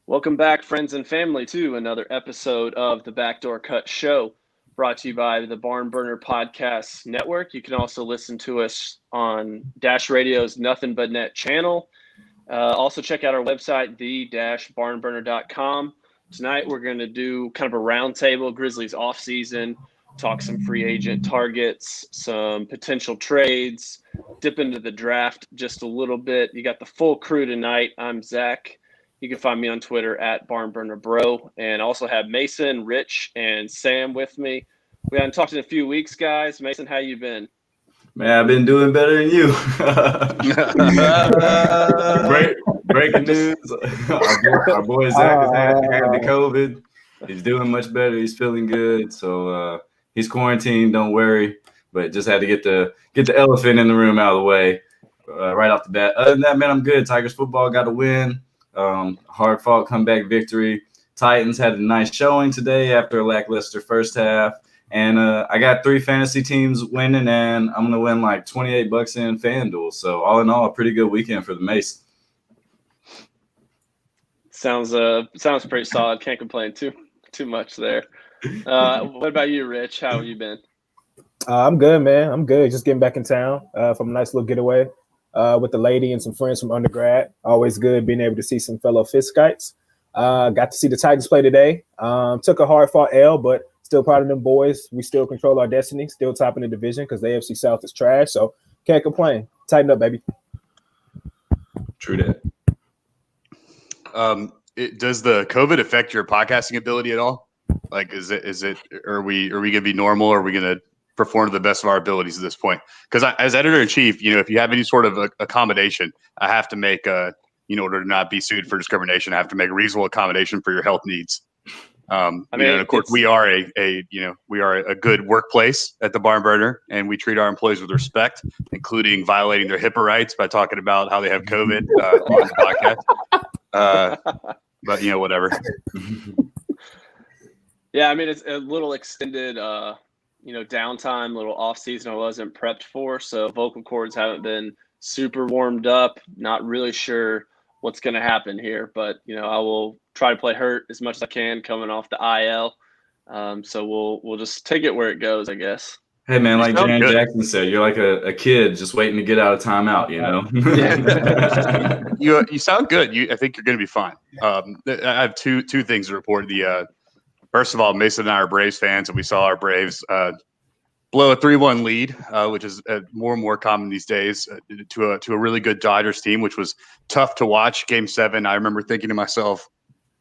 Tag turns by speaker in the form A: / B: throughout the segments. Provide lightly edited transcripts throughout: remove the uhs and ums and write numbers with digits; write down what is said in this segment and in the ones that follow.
A: Welcome back, friends and family, to another episode of the Backdoor Cut Show, brought to you by the Barn Burner Podcast Network. You can also listen to us on Dash Radio's Nothing But Net channel. Also check out our website, the-barnburner.com. Tonight we're going to do kind of a roundtable, Grizzlies offseason, talk some free agent targets, some potential trades, dip into the draft just a little bit. You got the full crew tonight. I'm Zach. You can find me on Twitter at BarnBurnerBro, and also have Mason, Rich, and Sam with me. We haven't talked in a few weeks, guys. Mason, how you been?
B: Man, I've been doing better than you. Breaking news. Our boy Zach has had the COVID. He's doing much better. He's feeling good. So he's quarantined. Don't worry. But just had to get the elephant in the room out of the way right off the bat. Other than that, man, I'm good. Tigers football got a win. Hard-fought comeback victory. Titans had a nice showing today after a lackluster first half. And I got 3 fantasy teams winning, and I'm going to win like $28 in FanDuel. So all in all, a pretty good weekend for the Mace.
A: Sounds pretty solid. Can't complain too much there. What about you, Rich? How have you been?
C: I'm good, man. I'm good. Just getting back in town from a nice little getaway with the lady and some friends from undergrad. Always good being able to see some fellow Fiskites. Got to see the Titans play today. Took a hard-fought L, but still proud of them boys. We still control our destiny, still top in the division because the AFC South is trash. So can't complain. Tighten up, baby.
B: True that.
D: Does the COVID affect your podcasting ability at all? Like, is it? Are we gonna be normal? Or are we gonna perform to the best of our abilities at this point? Because as editor in chief, if you have any sort of accommodation, I have to make in order to not be sued for discrimination, I have to make a reasonable accommodation for your health needs. And of course, we are a good workplace at the Barn Burner, and we treat our employees with respect, including violating their HIPAA rights by talking about how they have COVID on the podcast. But whatever.
A: Yeah, I mean, it's a little extended, downtime, little off season I wasn't prepped for, so vocal cords haven't been super warmed up. Not really sure what's going to happen here, but I will try to play hurt as much as I can coming off the IL. So we'll just take it where it goes, I guess.
B: Hey man, like Jan Jackson said, you're like a kid just waiting to get out of timeout.
D: You sound good. I think you're going to be fine. I have two things to report. First of all, Mason and I are Braves fans, and we saw our Braves blow a 3-1 lead, which is more and more common these days, to a really good Dodgers team, which was tough to watch. Game 7, I remember thinking to myself,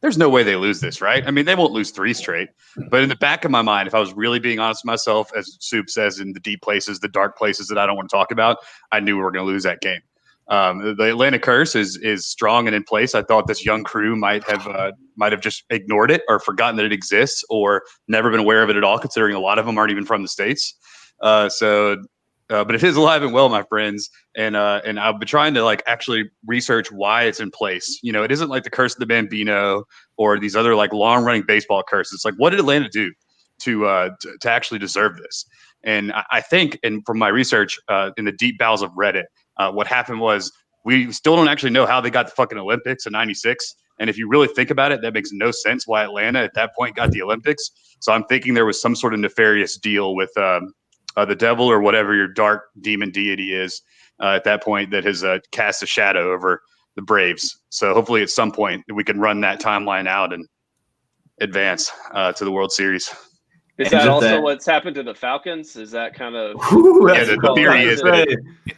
D: there's no way they lose this, right? I mean, they won't lose 3 straight. But in the back of my mind, if I was really being honest with myself, as Soup says, in the deep places, the dark places that I don't want to talk about, I knew we were going to lose that game. The Atlanta curse is strong and in place. I thought this young crew might have just ignored it or forgotten that it exists or never been aware of it at all, considering a lot of them aren't even from the States. But it is alive and well, my friends. And I've been trying to actually research why it's in place. It isn't like the curse of the Bambino or these other long running baseball curses. It's like, what did Atlanta do to actually deserve this? And I think, and from my research in the deep bowels of Reddit, what happened was we still don't actually know how they got the fucking Olympics in '96. And if you really think about it, that makes no sense why Atlanta at that point got the Olympics. So I'm thinking there was some sort of nefarious deal with the devil or whatever your dark demon deity is at that point that has cast a shadow over the Braves. So hopefully at some point we can run that timeline out and advance to the World Series.
A: Is that also what's happened to the Falcons? Is that kind of
D: the theory is that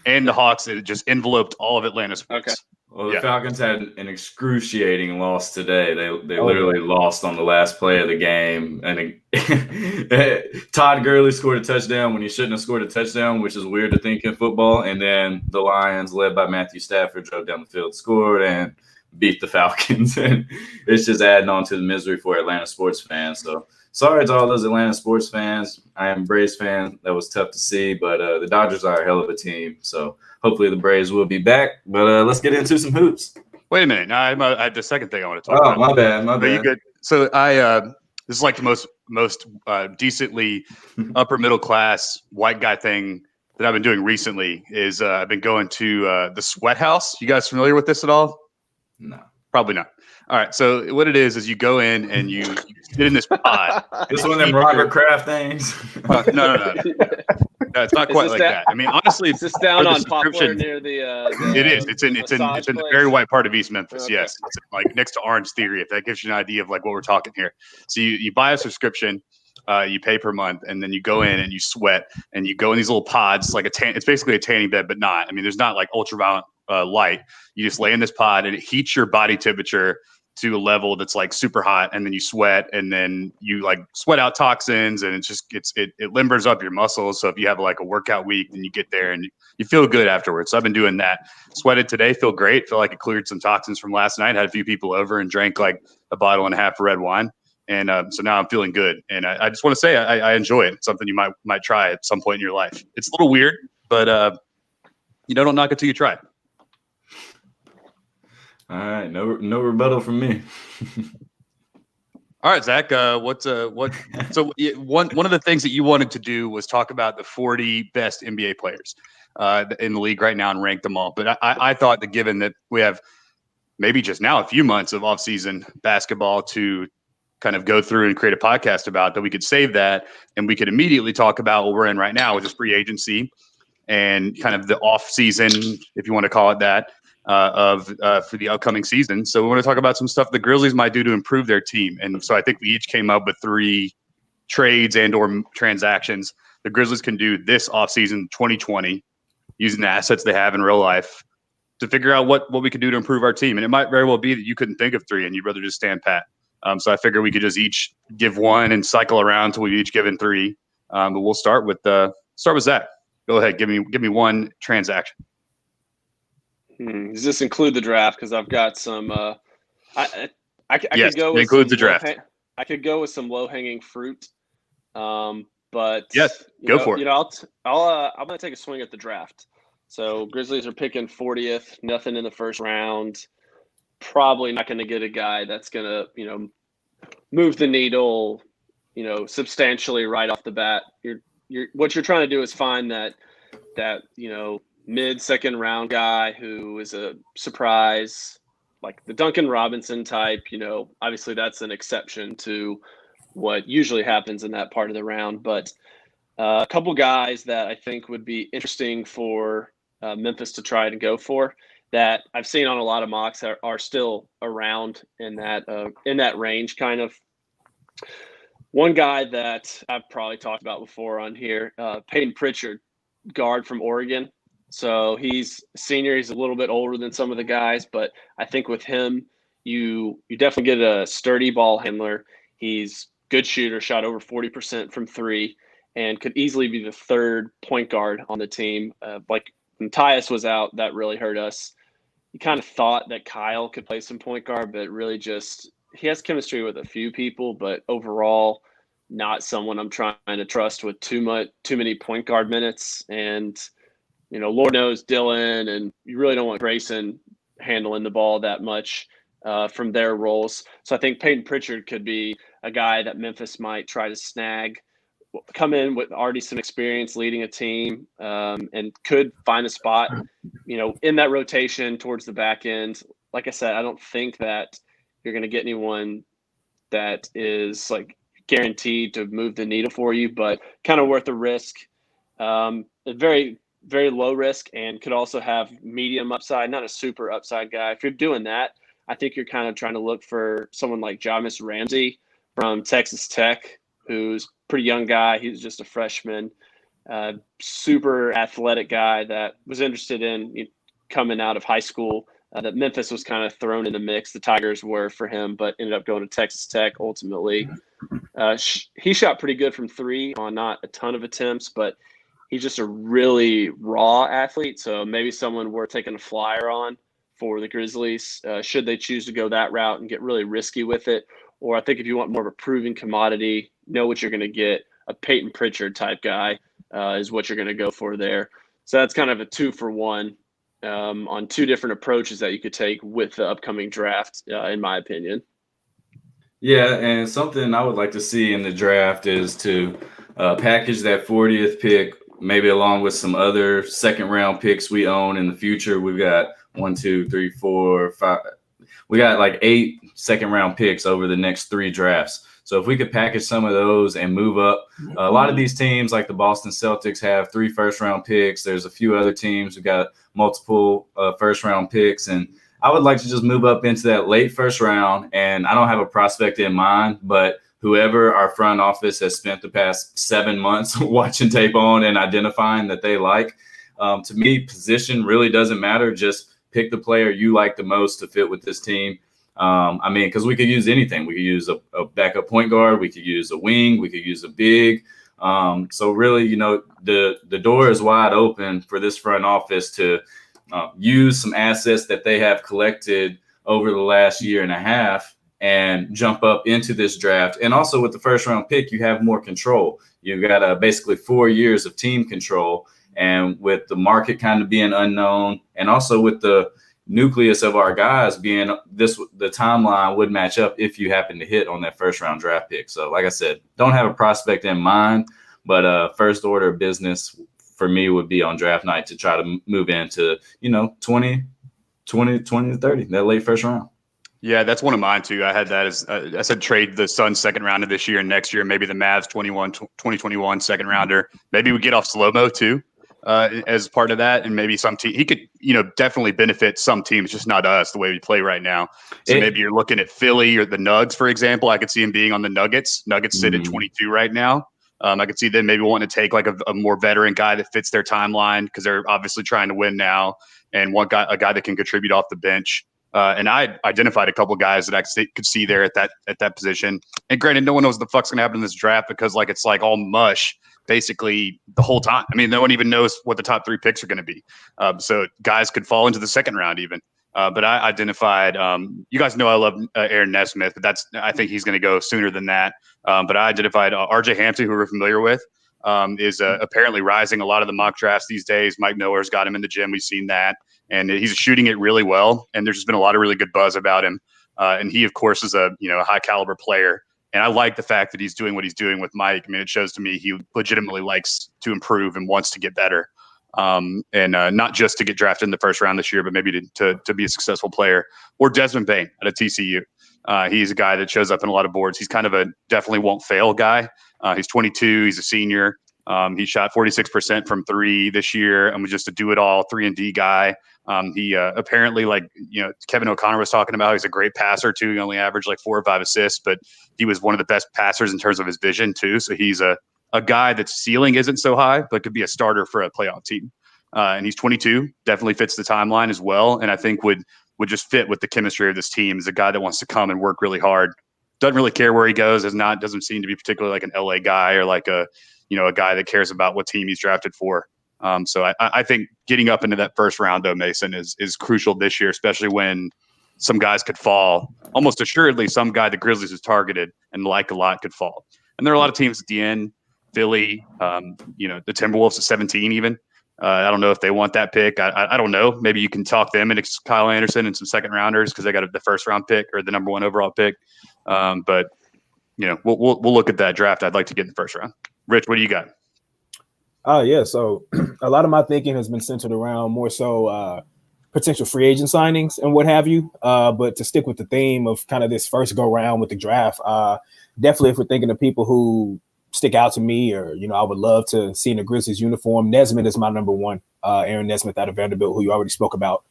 D: and the Hawks, it just enveloped all of Atlanta sports. Okay.
B: Well, the Falcons had an excruciating loss today. They literally lost on the last play of the game. And Todd Gurley scored a touchdown when he shouldn't have scored a touchdown, which is weird to think in football. And then the Lions, led by Matthew Stafford, drove down the field, scored, and beat the Falcons. And it's just adding on to the misery for Atlanta sports fans. So sorry to all those Atlanta sports fans. I am a Braves fan. That was tough to see, but the Dodgers are a hell of a team. So hopefully the Braves will be back. But let's get into some hoops.
D: Wait a minute. No, I have the second thing I want to talk about.
B: Oh, my bad.
D: Are you good? So this is like the most decently upper middle class white guy thing that I've been doing recently is I've been going to the Sweat House. You guys familiar with this at all?
B: No.
D: Probably not. All right. So what it is you go in and you sit in this pod.
B: This one of them Robert Kraft things.
D: No. No, it's not quite like that. I mean, honestly,
A: is this down on Poplar near the
D: it is. It's in the very white part of East Memphis.
A: Okay.
D: Yes, it's like next to Orange Theory. If that gives you an idea of like what we're talking here. So you buy a subscription, you pay per month, and then you go in and you sweat, and you go in these little pods. Like it's basically a tanning bed, but not. I mean, there's not like ultraviolet light. You just lay in this pod, and it heats your body temperature to a level that's like super hot, and then you sweat, and then you like sweat out toxins, and it limbers up your muscles. So if you have like a workout week, then you get there and you feel good afterwards. So I've been doing that. Sweated today, feel great. Feel like it cleared some toxins from last night. Had a few people over and drank like a bottle and a half of red wine, and so now I'm feeling good. And I just want to say I enjoy it. It's something you might try at some point in your life. It's a little weird, but don't knock it till you try it.
B: All right, no rebuttal from me.
D: All right, Zach. What? So one of the things that you wanted to do was talk about the 40 best NBA players in the league right now and rank them all. But I thought that given that we have maybe just now a few months of offseason basketball to kind of go through and create a podcast about, that we could save that and we could immediately talk about what we're in right now, which is free agency and kind of the offseason, if you want to call it that. For the upcoming season. So we want to talk about some stuff the Grizzlies might do to improve their team. And so I think we each came up with 3 trades and or transactions the Grizzlies can do this offseason 2020 using the assets they have in real life to figure out what we could do to improve our team. And it might very well be that you couldn't think of 3 and you'd rather just stand pat. So I figure we could just each give one and cycle around until we've each given 3. But we'll start with Zach. Go ahead. Give me one transaction.
A: Does this include the draft? Because I've got some. I
D: yes,
A: could go with
D: include the draft.
A: I could go with some low hanging fruit, but
D: yes, go for it.
A: I'm gonna take a swing at the draft. So Grizzlies are picking 40th. Nothing in the first round. Probably not going to get a guy that's gonna move the needle, substantially right off the bat. What you're trying to do is find that mid-second round guy who is a surprise, like the Duncan Robinson type. Obviously that's an exception to what usually happens in that part of the round. But a couple guys that I think would be interesting for Memphis to try to go for that I've seen on a lot of mocks are still around in that range kind of. One guy that I've probably talked about before on here, Peyton Pritchard, guard from Oregon. So he's a senior. He's a little bit older than some of the guys, but I think with him, you definitely get a sturdy ball handler. He's good shooter, shot over 40% from 3, and could easily be the 3rd point guard on the team. Like when Tyus was out, that really hurt us. You kind of thought that Kyle could play some point guard, but really he has chemistry with a few people, but overall, not someone I'm trying to trust with too many point guard minutes. And Lord knows Dylan, and you really don't want Grayson handling the ball that much from their roles. So I think Peyton Pritchard could be a guy that Memphis might try to snag, come in with already some experience leading a team, and could find a spot, in that rotation towards the back end. Like I said, I don't think that you're going to get anyone that is like guaranteed to move the needle for you, but kind of worth the risk. A very, very low risk, and could also have medium upside, not a super upside guy. If you're doing that, I think you're kind of trying to look for someone like Jamis Ramsey from Texas Tech, who's a pretty young guy. He's just a freshman, super athletic guy that was interested in coming out of high school. That Memphis was kind of thrown in the mix. The Tigers were for him, but ended up going to Texas Tech ultimately. He shot pretty good from 3 on not a ton of attempts, but he's just a really raw athlete. So maybe someone worth taking a flyer on for the Grizzlies, should they choose to go that route and get really risky with it. Or I think if you want more of a proven commodity, know what you're going to get, a Peyton Pritchard type guy is what you're going to go for there. So that's kind of a 2-for-1 on 2 different approaches that you could take with the upcoming draft, in my opinion.
B: Yeah, and something I would like to see in the draft is to package that 40th pick, maybe along with some other second-round picks we own in the future. We've got 1, 2, 3, 4, 5, we got like 8 second-round picks over the next 3 drafts. So if we could package some of those and move up, a lot of these teams like the Boston Celtics have 3 first-round picks. There's a few other teams who got multiple first-round picks, and I would like to just move up into that late first round. And I don't have a prospect in mind, but whoever our front office has spent the past 7 months watching tape on and identifying that they like, to me, position really doesn't matter. Just pick the player you like the most to fit with this team. I mean, because we could use anything. We could use a backup point guard. We could use a wing. We could use a big. So really, you know, the door is wide open for this front office to use some assets that they have collected over the last year and a half and jump up into this draft. And also with the first round pick, you have more control. You've got basically 4 years of team control. And with the market kind of being unknown, and also with the nucleus of our guys being the timeline would match up if you happen to hit on that first round draft pick. So like I said, don't have a prospect in mind, but first order of business for me would be on draft night to try to move into, 20 to 30, that late first round.
D: Yeah, that's one of mine too. I had that as I said, trade the Suns second round of this year and next year, maybe the Mavs 2021 second rounder. Maybe we get off slow-mo too as part of that. And maybe some team, he could, definitely benefit some teams, just not us, the way we play right now. So maybe you're looking at Philly or the Nugs, for example. I could see him being on the Nuggets. Nuggets sit at 22 right now. I could see them maybe wanting to take like a more veteran guy that fits their timeline because they're obviously trying to win now, and a guy that can contribute off the bench. And I identified a couple of guys that I could see there at that position. And granted, no one knows what the fuck's going to happen in this draft because it's like all mush basically the whole time. I mean, no one even knows what the top 3 picks are going to be. So guys could fall into the second round even. But I identified, you guys know I love Aaron Nesmith, but I think he's going to go sooner than that. But I identified RJ Hampton, who we're familiar with, is apparently rising a lot of the mock drafts these days. Mike Miller's got him in the gym. We've seen that. And he's shooting it really well. And there's just been a lot of really good buzz about him. And he, of course, is a high caliber player. And I like the fact that he's doing what he's doing with Mike. I mean, it shows to me he legitimately likes to improve and wants to get better. And not just to get drafted in the first round this year, but maybe to be a successful player. Or Desmond Bane at a TCU. He's a guy that shows up in a lot of boards. He's kind of a definitely won't fail guy. He's 22. He's a senior. He shot 46% from 3 this year and was just a do-it-all 3-and-D guy. He apparently, Kevin O'Connor was talking about, he's a great passer too. He only averaged like 4 or 5 assists, but he was one of the best passers in terms of his vision too. So he's a guy that's ceiling isn't so high, but could be a starter for a playoff team. And he's 22, definitely fits the timeline as well. And I think would just fit with the chemistry of this team. Is a guy that wants to come and work really hard. Doesn't really care where he goes. Doesn't seem to be particularly like an LA guy or like a guy that cares about what team he's drafted for. So I think getting up into that first round, though, Mason, is crucial this year, especially when some guys could fall. Almost assuredly, some guy the Grizzlies has targeted and like a lot could fall. And there are a lot of teams at the end, Philly, the Timberwolves at 17 even. I don't know if they want that pick. I don't know. Maybe you can talk them into Kyle Anderson and some second rounders because they got the first round pick or the number 1 overall pick. But we'll look at that draft. I'd like to get in the first round. Rich, what do you got?
C: Yeah. So a lot of my thinking has been centered around more so potential free agent signings and what have you. But to stick with the theme of kind of this first go round with the draft, definitely if we're thinking of people who stick out to me or, I would love to see in the Grizzlies uniform, Nesmith is my number 1. Aaron Nesmith out of Vanderbilt, who you already spoke about.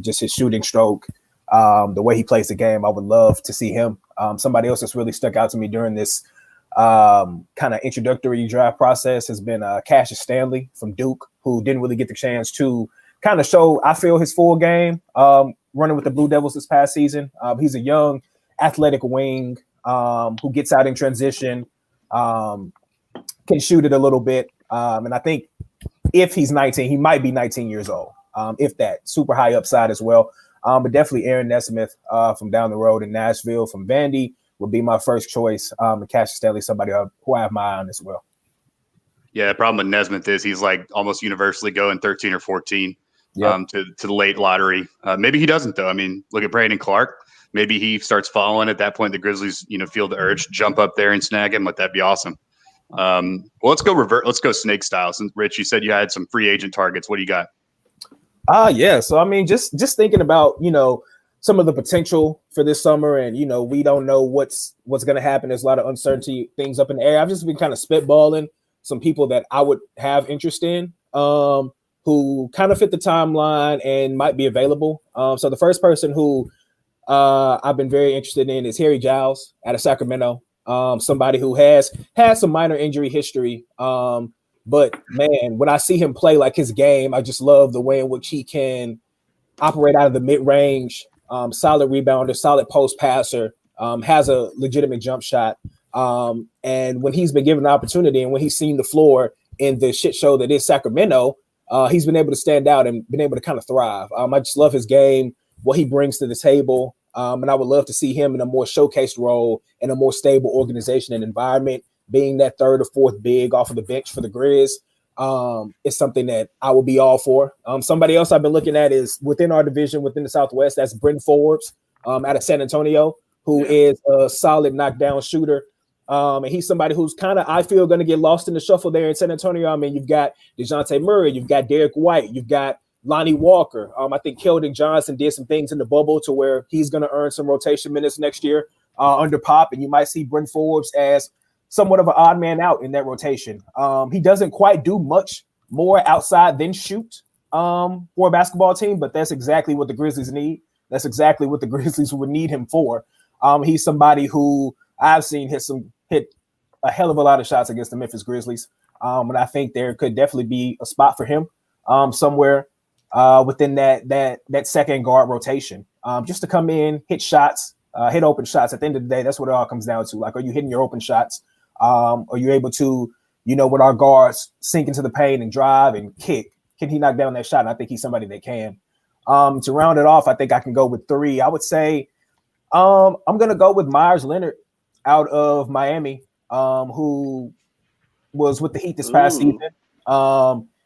C: Just his shooting stroke, the way he plays the game. I would love to see him. Somebody else that's really stuck out to me during this kind of introductory draft process has been Cassius Stanley from Duke, who didn't really get the chance to kind of show, I feel, his full game running with the Blue Devils this past season. He's a young athletic wing who gets out in transition, can shoot it a little bit. And I think if he's 19, he might be 19 years old, if that. Super high upside as well. But definitely Aaron Nesmith from down the road in Nashville from Vandy would be my first choice. And Cassius Stanley, somebody who I have my eye on as well.
D: Yeah, the problem with Nesmith is he's like almost universally going 13 or 14 to the late lottery. Maybe he doesn't, though. I mean, look at Brandon Clark. Maybe he starts following at that point. The Grizzlies, feel the urge to jump up there and snag him. Let that be awesome. Well, let's go Let's go snake style. Since Rich, you said you had some free agent targets. What do you got?
C: Yeah. So I mean, just thinking about some of the potential for this summer, and we don't know what's going to happen. There's a lot of uncertainty, things up in the air. I've just been kind of spitballing some people that I would have interest in, who kind of fit the timeline and might be available. So the first person who I've been very interested in is Harry Giles out of Sacramento. Somebody who has had some minor injury history. But man, when I see him play, like, his game, I just love the way in which he can operate out of the mid-range, solid rebounder, solid post passer, has a legitimate jump shot. And when he's been given the opportunity and when he's seen the floor in the shit show that is Sacramento, he's been able to stand out and been able to kind of thrive. I just love his game, what he brings to the table. And I would love to see him in a more showcased role in a more stable organization and environment, being that third or fourth big off of the bench for the Grizz. Is something that I will be all for. Somebody else I've been looking at is within our division, within the Southwest. That's Bryn Forbes out of San Antonio, who is a solid knockdown shooter. And he's somebody who's kind of, I feel, going to get lost in the shuffle there in San Antonio. I mean, you've got DeJounte Murray, you've got Derek White, you've got Lonnie Walker. I think Keldon Johnson did some things in the bubble to where he's going to earn some rotation minutes next year under Pop, and you might see Bryn Forbes as somewhat of an odd man out in that rotation. He doesn't quite do much more outside than shoot for a basketball team, but that's exactly what the Grizzlies need. That's exactly what the Grizzlies would need him for. He's somebody who I've seen hit a hell of a lot of shots against the Memphis Grizzlies. And I think there could definitely be a spot for him somewhere within that second guard rotation, just to come in, hit shots, hit open shots. At the end of the day, that's what it all comes down to. Like, are you hitting your open shots? Are you able to, with our guards, sink into the paint and drive and kick? Can he knock down that shot? And I think he's somebody that can. To round it off, I think I can go with three. I would say I'm going to go with Myers Leonard out of Miami, who was with the Heat this past season.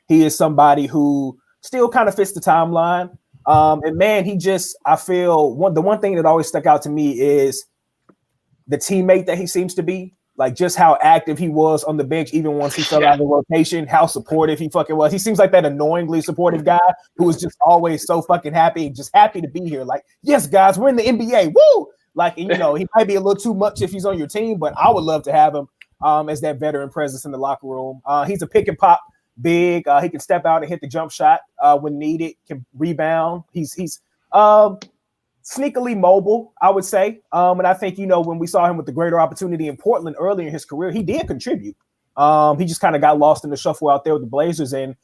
C: He is somebody who still kind of fits the timeline. And man, I feel the one thing that always stuck out to me is the teammate that he seems to be. Like, just how active he was on the bench, even once he fell out of the rotation, how supportive he fucking was. He seems like that annoyingly supportive guy who is just always so fucking happy, just happy to be here. Like, yes, guys, we're in the NBA. Woo! Like, he might be a little too much if he's on your team, but I would love to have him as that veteran presence in the locker room. He's a pick and pop big. He can step out and hit the jump shot when needed, can rebound. He's sneakily mobile, I would say. And I think, when we saw him with the greater opportunity in Portland earlier in his career, he did contribute. He just kind of got lost in the shuffle out there with the Blazers and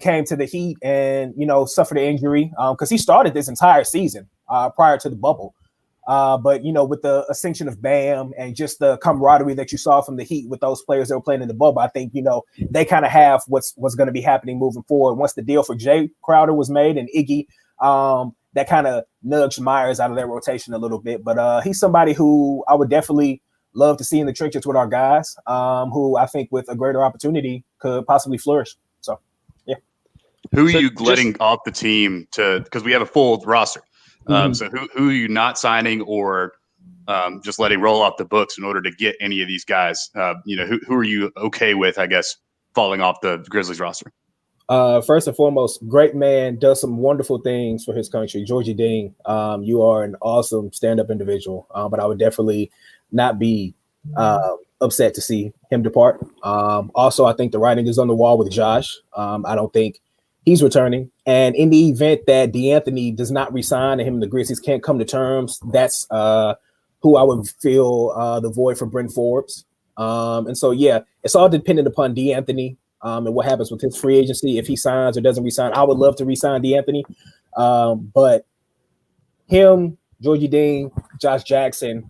C: came to the Heat and, suffered an injury because he started this entire season prior to the bubble. But, with the ascension of Bam and just the camaraderie that you saw from the Heat with those players that were playing in the bubble, I think, they kind of have what's going to be happening moving forward. Once the deal for Jay Crowder was made and Iggy, that kind of nudged Myers out of their rotation a little bit. But he's somebody who I would definitely love to see in the trenches with our guys, who I think with a greater opportunity could possibly flourish. So, yeah.
D: Who are you letting off the team because we have a full roster. So who are you not signing or just letting roll off the books in order to get any of these guys? Who are you okay with, I guess, falling off the Grizzlies roster?
C: First and foremost, great man, does some wonderful things for his country. Georgie Dean, you are an awesome stand-up individual, but I would definitely not be upset to see him depart. Also, I think the writing is on the wall with Josh. I don't think he's returning. And in the event that D'Anthony does not resign and him and the Grizzlies can't come to terms, that's who I would fill the void for Bryn Forbes. And so, yeah, it's all dependent upon D'Anthony. And what happens with his free agency, if he signs or doesn't resign. I would love to resign D'Anthony. But him, Georgie Dean, Josh Jackson,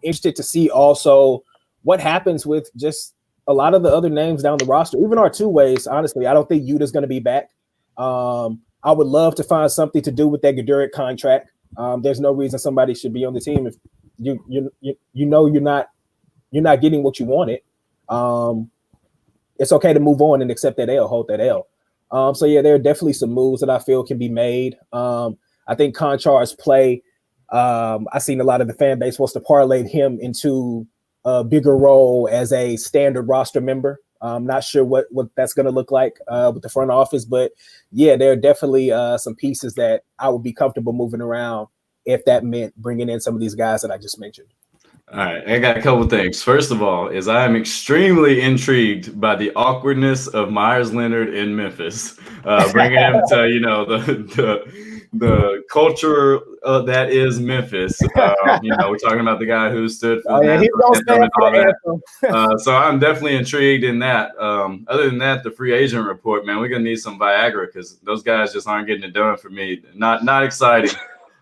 C: interested to see also what happens with just a lot of the other names down the roster. Even our two ways, honestly, I don't think Utah's going to be back. I would love to find something to do with that Gaduric contract. There's no reason somebody should be on the team if you're not getting what you wanted. It's okay to move on and accept that L, hold that L. So, yeah, there are definitely some moves that I feel can be made. I think Konchar's play, I've seen a lot of the fan base wants to parlay him into a bigger role as a standard roster member. I'm not sure what that's going to look like with the front office. But, yeah, there are definitely some pieces that I would be comfortable moving around if that meant bringing in some of these guys that I just mentioned.
B: All right, I got a couple things. First of all, is I am extremely intrigued by the awkwardness of Myers Leonard in Memphis, bringing him to the culture that is Memphis. We're talking about the guy who stood for the national anthem and all that. So I'm definitely intrigued in that. Other than that, the free agent report, man, we're gonna need some Viagra because those guys just aren't getting it done for me. Not exciting.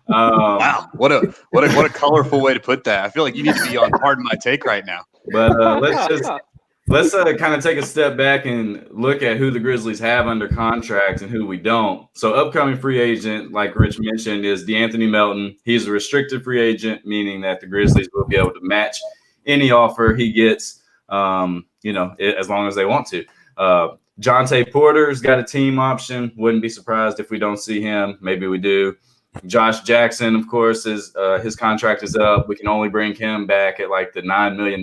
D: Wow, what a colorful way to put that. I feel like you need to be on Pardon My Take right now.
B: But let's kind of take a step back and look at who the Grizzlies have under contract and who we don't. So upcoming free agent, like Rich mentioned, is DeAnthony Melton. He's a restricted free agent, meaning that the Grizzlies will be able to match any offer he gets, as long as they want to. Jonte Porter's got a team option. Wouldn't be surprised if we don't see him. Maybe we do. Josh Jackson, of course, is his contract is up. We can only bring him back at like the $9 million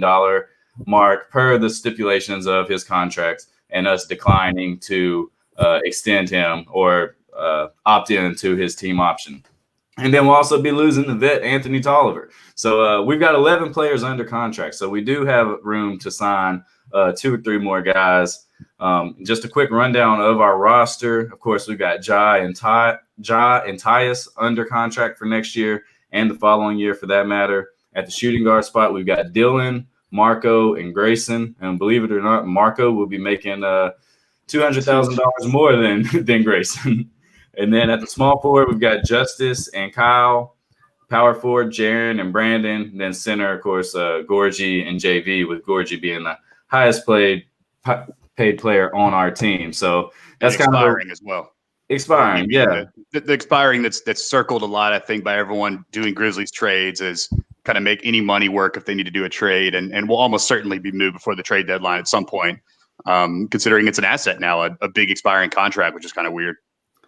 B: mark per the stipulations of his contracts, and us declining to extend him or opt in to his team option. And then we'll also be losing the vet Anthony Tolliver. So we've got 11 players under contract. So we do have room to sign 2 or 3 more guys. Just a quick rundown of our roster. Of course, we've got Ja and Tyus under contract for next year and the following year for that matter. At the shooting guard spot, we've got Dylan, Marco, and Grayson. And believe it or not, Marco will be making $200,000 more than Grayson. And then at the small forward, we've got Justice and Kyle. Power forward, Jaren and Brandon. And then center, of course, Gorgie and JV, with Gorgie being the highest paid player on our team. So that's kind of
D: expiring as well.
B: Expiring, yeah.
D: The expiring that's circled a lot, I think, by everyone doing Grizzlies trades is kind of make any money work if they need to do a trade, and will almost certainly be moved before the trade deadline at some point, considering it's an asset now, a big expiring contract, which is kind of weird.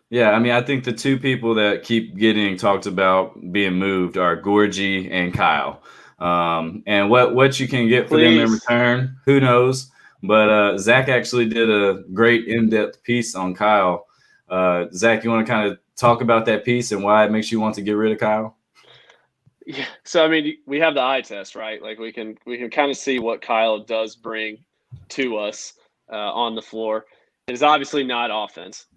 B: Yeah, I mean, I think the 2 people that keep getting talked about being moved are Gorgie and Kyle. And what you can get for them in return, who knows? But Zach actually did a great in-depth piece on Kyle. Zach, you want to kind of talk about that piece and why it makes you want to get rid of Kyle?
A: Yeah. So, I mean, we have the eye test, right? Like we can kind of see what Kyle does bring to us on the floor. It is obviously not offense.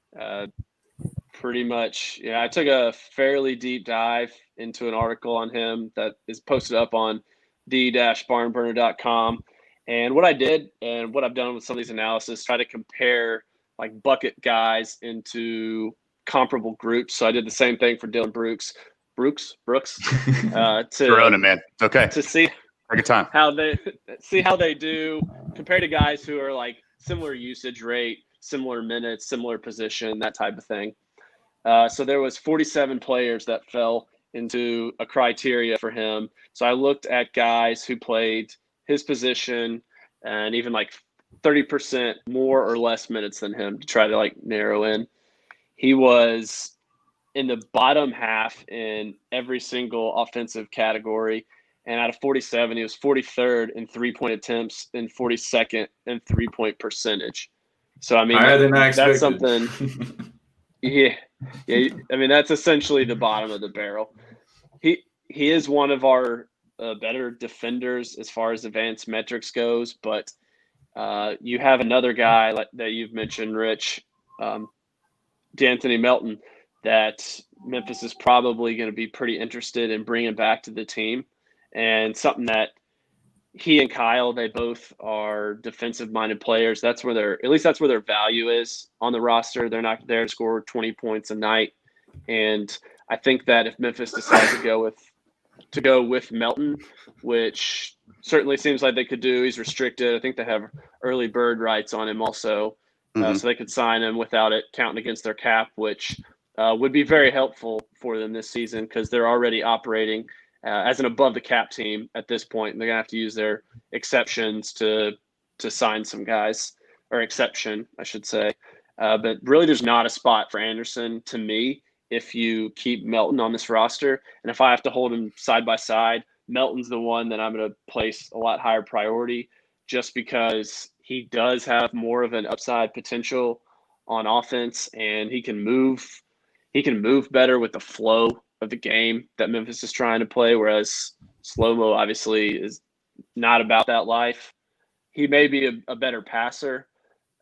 A: Pretty much, I took a fairly deep dive into an article on him that is posted up on the-barnburner.com. And what I did and what I've done with some of these analysis, try to compare like bucket guys into comparable groups. So I did the same thing for Dylan Brooks.
D: Corona, man. Okay.
A: To see
D: take your time.
A: How they do compared to guys who are like similar usage rate, similar minutes, similar position, that type of thing. So there was 47 players that fell into a criteria for him. So I looked at guys who played his position and even like 30% more or less minutes than him to try to like narrow in. He was in the bottom half in every single offensive category. And out of 47, he was 43rd in 3-point attempts and 42nd in 3-point percentage. So, I mean,
B: higher than I expected.
A: That's something. Yeah. I mean, that's essentially the bottom of the barrel. He is one of our better defenders as far as advanced metrics goes, but you have another guy that you've mentioned, Rich, DeAnthony Melton, that Memphis is probably going to be pretty interested in bringing back to the team, and something that he and Kyle, they both are defensive-minded players. That's where their value is on the roster. They're not there to score 20 points a night, and I think that if Memphis decides to go with Melton, which certainly seems like they could do, he's restricted. I think they have early bird rights on him also, so they could sign him without it counting against their cap, which would be very helpful for them this season because they're already operating as an above the cap team at this point. And they're going to have to use their exceptions to sign some guys, or exception, I should say. But really there's not a spot for Anderson to me if you keep Melton on this roster. And if I have to hold him side by side, Melton's the one that I'm going to place a lot higher priority just because he does have more of an upside potential on offense, and he can move better with the flow of the game that Memphis is trying to play, whereas Slow-Mo obviously is not about that life. He may be a better passer,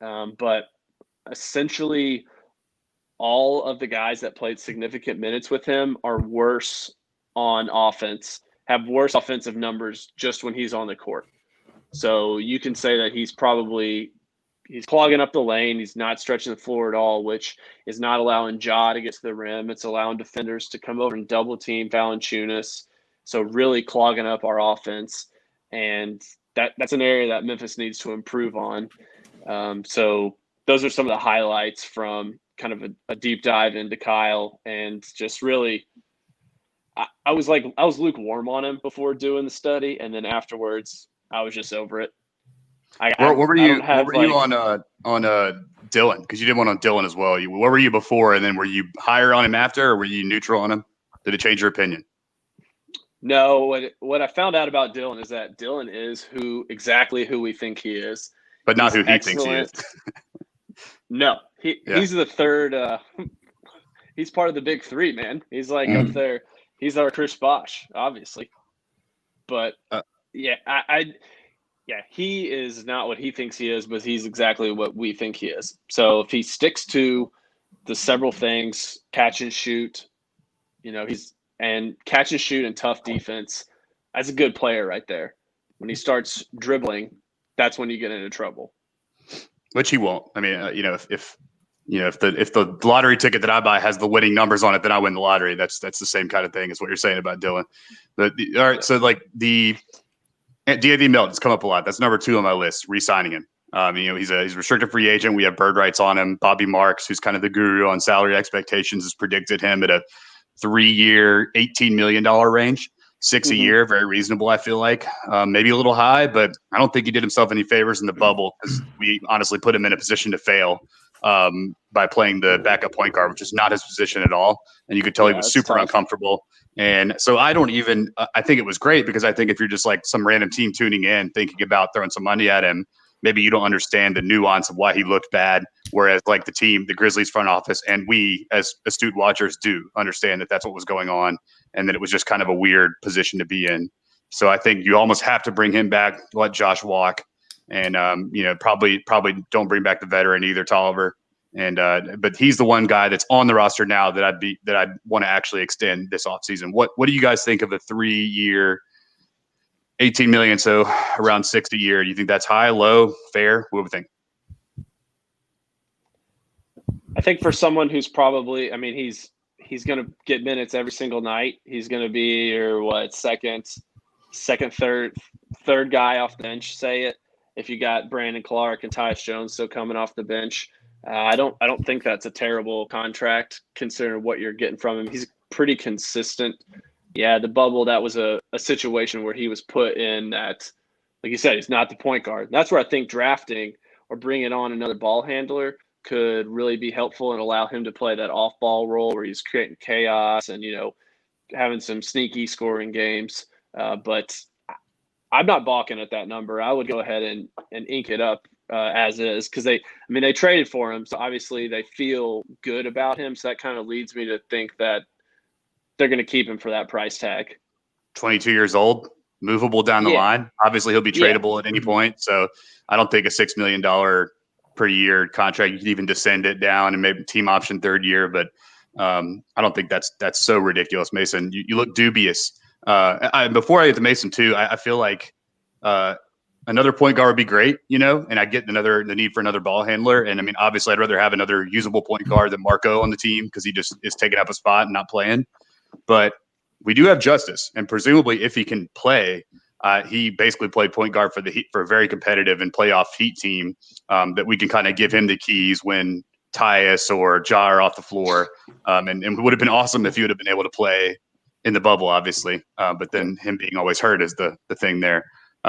A: but essentially all of the guys that played significant minutes with him are worse on offense, have worse offensive numbers just when he's on the court. So you can say that he's clogging up the lane. He's not stretching the floor at all, which is not allowing Ja to get to the rim. It's allowing defenders to come over and double team Valanciunas. So really clogging up our offense. And that's an area that Memphis needs to improve on. So those are some of the highlights from kind of a deep dive into Kyle, and just really I was lukewarm on him before doing the study, and then afterwards I was just over it.
D: Where were you on Dylan? Because you did one on Dylan as well. Where were you before, and then were you higher on him after, or were you neutral on him? Did it change your opinion?
A: No, what I found out about Dylan is that Dylan is exactly who we think he is.
D: But not who he thinks he is.
A: No, he's the third. He's part of the big three, man. He's like up there. He's our Chris Bosh, obviously. But he is not what he thinks he is, but he's exactly what we think he is. So if he sticks to the several things, catch and shoot, catch and shoot and tough defense, that's a good player right there. When he starts dribbling, that's when you get into trouble.
D: Which he won't. I mean, if the lottery ticket that I buy has the winning numbers on it, then I win the lottery. That's the same kind of thing as what you're saying about Dylan. All right, so like the D.A.V. Melton's come up a lot. That's number 2 on my list. Re-signing him. He's a restricted free agent. We have bird rights on him. Bobby Marks, who's kind of the guru on salary expectations, has predicted him at a 3-year, $18 million range. 6 a year, very reasonable, I feel like. Maybe a little high, but I don't think he did himself any favors in the bubble, because we honestly put him in a position to fail by playing the backup point guard, which is not his position at all. And you could tell he was super uncomfortable. And so I think it was great, because I think if you're just like some random team tuning in, thinking about throwing some money at him, maybe you don't understand the nuance of why he looked bad. Whereas like the Grizzlies front office, and we as astute watchers do understand that that's what was going on, and that it was just kind of a weird position to be in. So I think you almost have to bring him back, let Josh walk, and probably don't bring back the veteran either, Tolliver. And but he's the one guy that's on the roster now that I'd want to actually extend this offseason. What do you guys think of a 3-year, $18 million, so around $6 a year? Do you think that's high, low, fair? What do we think?
A: I think for someone who's probably, he's going to get minutes every single night. He's going to be your second, third guy off the bench. Say it. If you got Brandon Clark and Tyus Jones still coming off the bench, I don't think that's a terrible contract considering what you're getting from him. He's pretty consistent. Yeah, the bubble, that was a situation where he was put in that, like you said, he's not the point guard. That's where I think drafting or bringing on another ball handler could really be helpful and allow him to play that off-ball role where he's creating chaos and, having some sneaky scoring games. But I'm not balking at that number. I would go ahead and ink it up as is, because they traded for him. So obviously they feel good about him. So that kind of leads me to think that they're going to keep him for that price tag.
D: 22 years old, movable down the line. Obviously he'll be tradable at any point. So I don't think a $6 million per year contract, you can even descend it down and maybe team option 3rd year. But I don't think that's so ridiculous. Mason, you look dubious. Before I get to Mason too, I feel like another point guard would be great, and I get the need for another ball handler. And obviously I'd rather have another usable point guard than Marco on the team, because he just is taking up a spot and not playing. But we do have Justice, and presumably if he can play, he basically played point guard for the Heat, for a very competitive and playoff Heat team, that we can kind of give him the keys when Tyus or Ja are off the floor. And it would have been awesome if he would have been able to play in the bubble, obviously. But then him being always hurt is the thing there.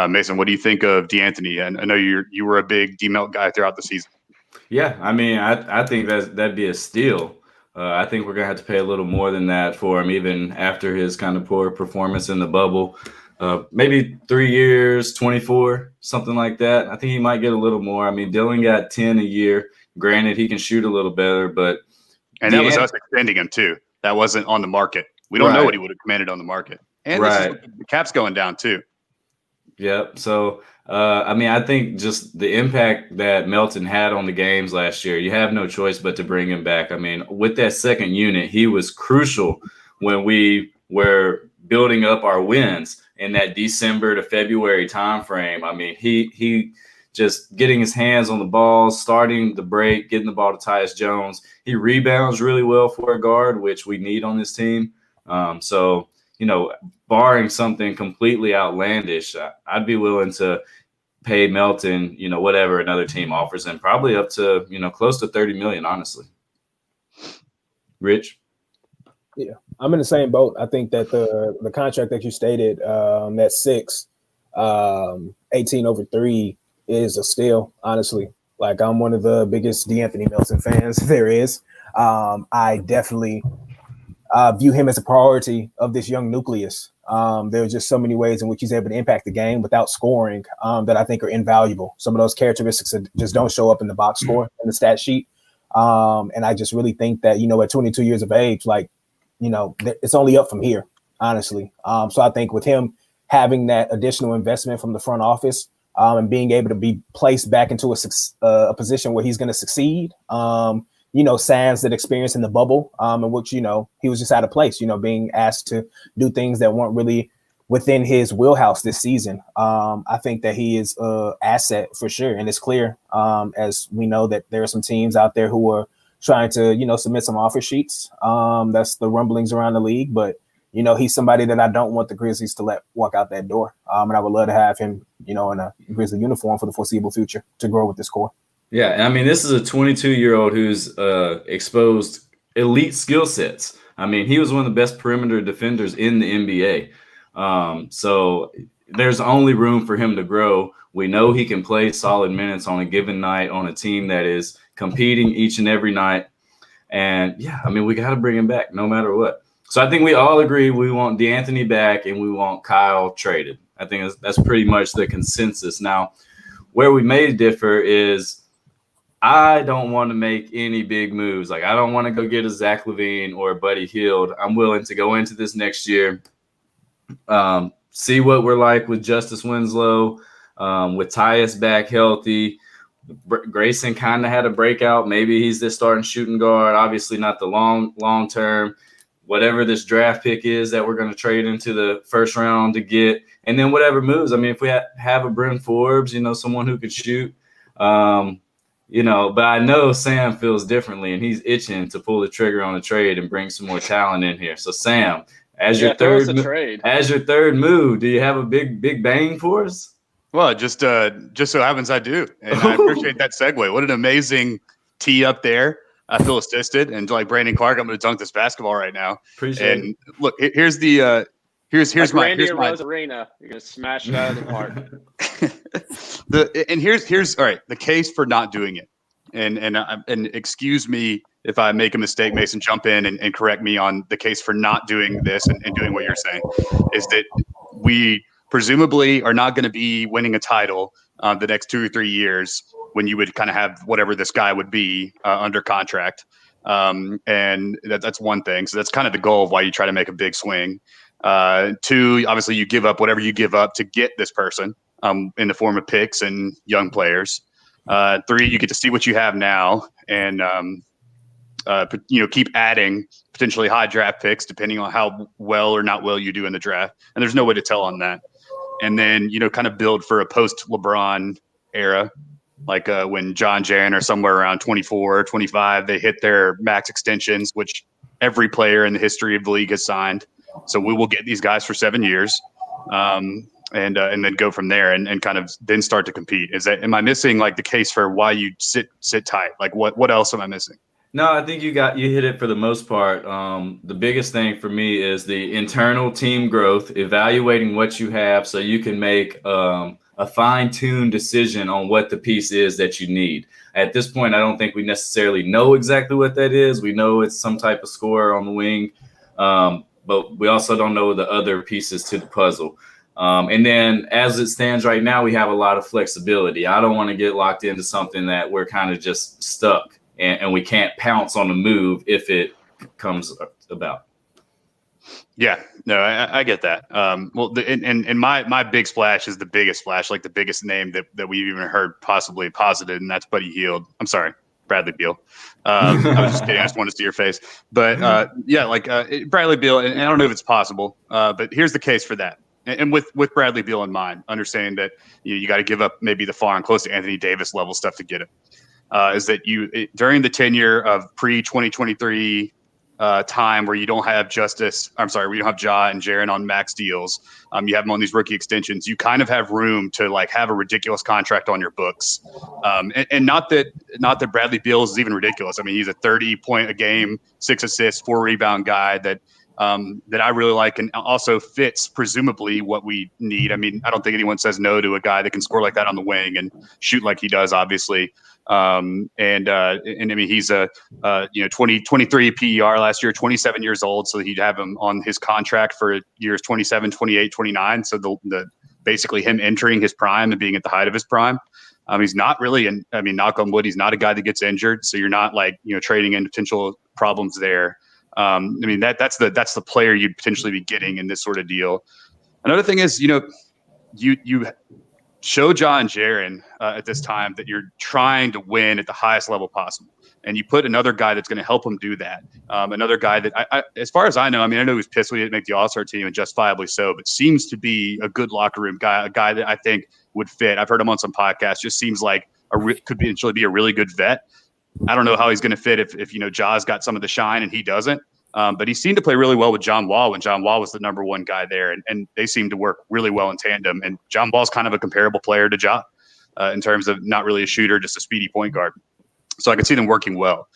D: Mason, what do you think of D'Anthony? And I know you were a big D-Melt guy throughout the season.
B: Yeah, I think that'd be a steal. I think we're going to have to pay a little more than that for him, even after his kind of poor performance in the bubble. Maybe 3 years, 24, something like that. I think he might get a little more. Dylan got 10 a year. Granted, he can shoot a little better, but
D: that was us extending him too. That wasn't on the market. We don't know
B: Right.
D: what he would have commanded on the market. And
B: Right.
D: the cap's going down too.
B: Yep. So, I mean, I think just the impact that Melton had on the games last year, you have no choice but to bring him back. I mean, with that second unit, he was crucial when we were building up our wins in that December to February timeframe. I mean, he just getting his hands on the ball, starting the break, getting the ball to Tyus Jones. He rebounds really well for a guard, which we need on this team. So, you know, barring something completely outlandish, I'd be willing to pay Melton, you know, whatever another team offers him, probably up to, you know, close to $30 million, honestly. Rich?
C: Yeah, I'm in the same boat. I think that the contract that you stated, that 18 over 3 is a steal, honestly. Like, I'm one of the biggest DeAnthony Melton fans there is. I definitely view him as a priority of this young nucleus. There are just so many ways in which he's able to impact the game without scoring that I think are invaluable. Some of those characteristics that just don't show up in the box score in the stat sheet. And I just really think that, you know, at 22 years of age, like, you know, it's only up from here, honestly. So I think with him having that additional investment from the front office and being able to be placed back into a position where he's going to succeed, you know, sans that experience in the bubble, in which, you know, he was just out of place, you know, being asked to do things that weren't really within his wheelhouse this season. I think that he is an asset for sure. And it's clear, as we know, that there are some teams out there who are trying to, you know, submit some offer sheets. That's the rumblings around the league. But, you know, he's somebody that I don't want the Grizzlies to let walk out that door. And I would love to have him, you know, in a Grizzly uniform for the foreseeable future to grow with this core.
B: Yeah, and I mean, this is a 22-year-old who's exposed elite skill sets. I mean, he was one of the best perimeter defenders in the NBA. So there's only room for him to grow. We know he can play solid minutes on a given night on a team that is competing each and every night. And, yeah, I mean, we got to bring him back no matter what. So I think we all agree we want DeAnthony back and we want Kyle traded. I think that's pretty much the consensus. Now, where we may differ is I don't want to make any big moves. Like, I don't want to go get a Zach LaVine or a Buddy Hield. I'm willing to go into this next year, see what we're like with Justice Winslow, with Tyus back healthy. Grayson kind of had a breakout. Maybe he's the starting shooting guard. Obviously not the long term. Whatever this draft pick is that we're going to trade into the first round to get. And then whatever moves. I mean, if we have a Bryn Forbes, you know, someone who could shoot, you know, but I know Sam feels differently, and he's itching to pull the trigger on a trade and bring some more talent in here. So, Sam, as your third move, do you have a big bang for us?
D: Well, just so happens I do, and I appreciate that segue. What an amazing tee up there. I feel assisted, and like Brandon Clark, I'm going to dunk this basketball right now.
B: Appreciate it.
D: And look, here's my
A: Rosarena. You're going to smash it out of the park.
D: Here's all right. The case for not doing it, and excuse me if I make a mistake, Mason, jump in and correct me on the case for not doing this and doing what you're saying, is that we presumably are not going to be winning a title the next 2 or 3 years when you would kind of have whatever this guy would be under contract. And that's one thing. So that's kind of the goal of why you try to make a big swing. 2, obviously you give up whatever you give up to get this person in the form of picks and young players. 3, you get to see what you have now and, you know, keep adding potentially high draft picks depending on how well or not well you do in the draft. And there's no way to tell on that. And then, you know, kind of build for a post LeBron era, like when John Jaren or somewhere around 24, 25, they hit their max extensions, which every player in the history of the league has signed. So we will get these guys for 7 years and then go from there and kind of then start to compete. Am I missing like the case for why you sit tight? Like what else am I missing?
B: No, I think you hit it for the most part. The biggest thing for me is the internal team growth, evaluating what you have so you can make a fine-tuned decision on what the piece is that you need. At this point, I don't think we necessarily know exactly what that is. We know it's some type of scorer on the wing, but we also don't know the other pieces to the puzzle. And then as it stands right now, we have a lot of flexibility. I don't want to get locked into something that we're kind of just stuck and we can't pounce on the move if it comes about.
D: Yeah, no, I get that. Well, and my big splash is the biggest splash, like the biggest name that we've even heard possibly posited, and that's Buddy Hield. I'm sorry, Bradley Beal. I was just kidding. I just wanted to see your face. But yeah, like Bradley Beal, and I don't know if it's possible, but here's the case for that. And with Bradley Beal in mind, understanding that you got to give up maybe the far and close to Anthony Davis level stuff to get him, is that during the tenure of pre-2023 time where you don't have where you don't have Ja and Jaren on max deals, you have them on these rookie extensions, you kind of have room to like have a ridiculous contract on your books. And not that Bradley Beal is even ridiculous. I mean, he's a 30-point a game, 6 assists, 4 rebound guy that I really like, and also fits presumably what we need. I mean, I don't think anyone says no to a guy that can score like that on the wing and shoot like he does, obviously. And I mean, he's a 23 PER last year, 27 years old, so he'd have him on his contract for years 27, 28, 29. So the basically him entering his prime and being at the height of his prime. He's not really, knock on wood, he's not a guy that gets injured, so you're not like trading in potential problems there. I mean, that's the player you'd potentially be getting in this sort of deal. Another thing is, you show Ja and Jaren at this time that you're trying to win at the highest level possible, and you put another guy that's going to help him do that. Another guy that, I, as far as I know, I mean, I know he was pissed we didn't make the All-Star team, and justifiably so, but seems to be a good locker room guy, a guy that I think would fit. I've heard him on some podcasts. Just seems like could potentially be a really good vet. I don't know how he's going to fit if Ja's got some of the shine and he doesn't. But he seemed to play really well with John Wall when John Wall was the number one guy there, and they seemed to work really well in tandem. And John Wall's kind of a comparable player to Ja in terms of not really a shooter, just a speedy point guard. So I could see them working well.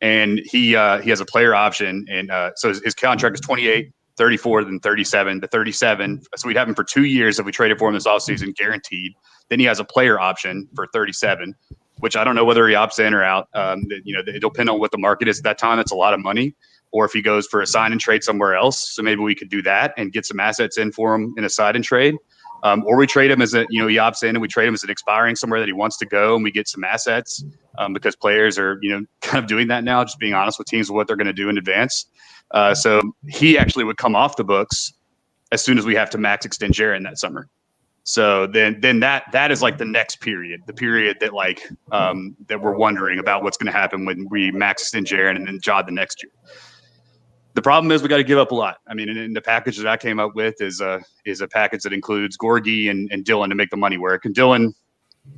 D: And he has a player option, and so his contract is 28, 34, then 37 to 37. So we'd have him for 2 years if we traded for him this offseason, guaranteed. Then he has a player option for 37, which I don't know whether he opts in or out. It'll depend on what the market is at that time. That's a lot of money. Or if he goes for a sign and trade somewhere else. So maybe we could do that and get some assets in for him in a sign and trade. Or we trade him as he opts in and we trade him as an expiring somewhere that he wants to go, and we get some assets because players are, kind of doing that now, just being honest with teams with what they're going to do in advance. So he actually would come off the books as soon as we have to max extend Jaren that summer. So then that is like the next period, the period that that we're wondering about what's going to happen when we max extend Jaren and then Ja the next year. The problem is we got to give up a lot. I mean, and the package that I came up with is a package that includes Gorgie and Dillon to make the money work. And Dillon,